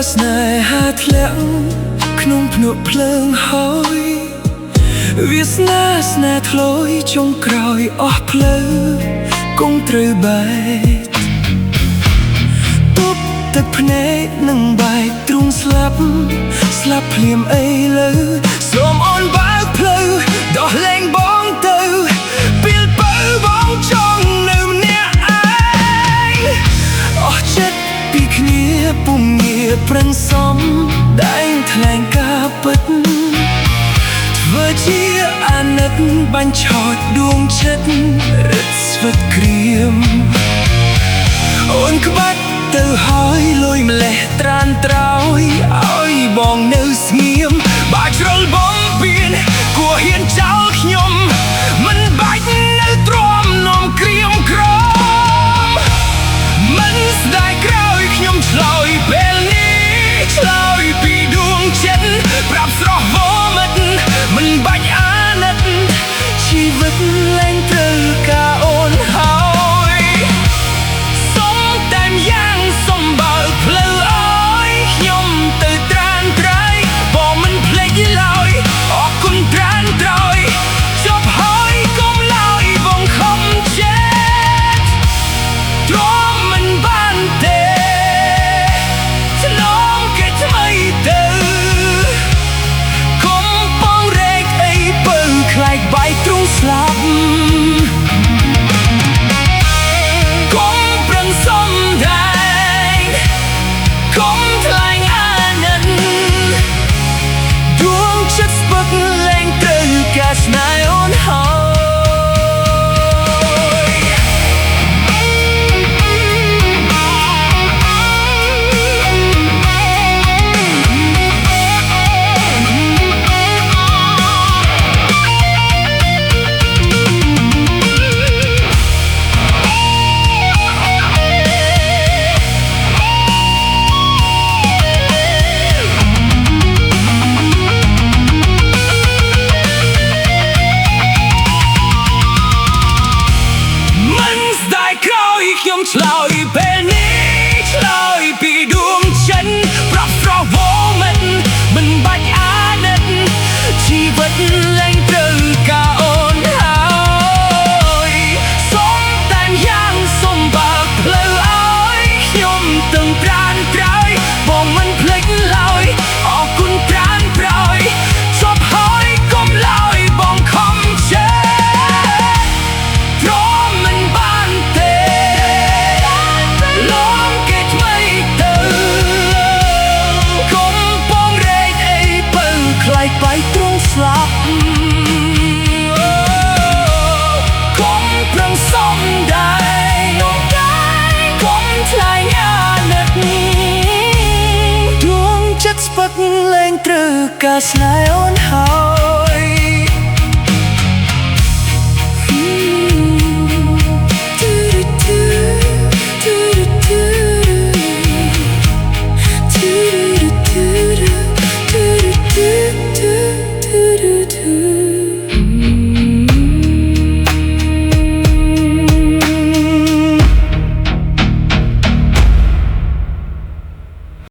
ស្នេហាធ្លាក់ក្នុងភ្នក់ភ្លើងហើយវាសនាស្នេហ៍ធ្លយចុងក្រោយអស់ផ្លូវគង់ត្រូវបែកទប់ទឹកភ្នែកនឹងបែកទ្រូងស្លាប់ភ្លាមអីលើសូមអូនបើកផ្លូវដោះលែងបងទៅពេលបើបងចង់នៅម្នាក់ឯងអស់ចិត្តពីគ្នាពុំងារប្រឹងសមដែងថ្លែងការពិតធ្វើជាអាណិតបាញ់ឆោតដួងចិត្តរឹតស្វិតក្រៀមអូនក្បាត់ទៅហើយលុយម្លេះត្រានត្រោយឲ្យបងនៅស្ងៀមបើជ្រុលបំពេញគួរហ៊ានចោលខ្ញុំមិនបាច់នៅទ្រាំនាំក្រៀមក្រំមិនស្ដាយក្រោយខ្ញុំឆ្លើយពេលនេះឆ្លើយពីដួងចិត្តប្រាប់ស្រស់វមិតមិនបាច់អាណិតជីវិតលែងត្រូវការអូនហើយសុំតែម្យ៉ាងសុំបើកផ្លូវឲ្យខ្ញុំទៅត្រានត្រៃបងមិនភ្លេចឡើយអរគុណត្រានត្រៃចប់ហើយកុំឡើយបងខំចិត្តទ្រាំមិនបានទេឆ្លងគេថ្មីទៅកុំបងរែកអីពើខ្លាចបែកទ្រូងស្លាប់កុំប្រឹងសំដែងកុំថ្លែងអាណិតដួងចិត្តស្ពឹកលែងត្រូវការស្នេហ៍អូនហើយខ្ញុំឆ្លើយពេលនេះឆ្លើយពីដួងចិត្តប្រាប់ស្រស់វមិតមិនបាច់អាណិតជីវិតលែងត្រូវការអូនហើយសុំតែម្យ៉ាងសុំបើកផ្លូវឲ្យខ្ញុំទាំងត្រានត្រៃបងមិនភ្លេចឡើយអរគុណត្រានត្រៃចប់ហើយកុំឡើយបងខំចិត្តទ្រាំមិនបានទេបែកទ្រូងស្លាប់កុំប្រឹងសំដែងកុំថ្លែងអាណិតដួងចិត្តស្ពឹកលែងត្រូវការស្នេហ៍អូនហើយ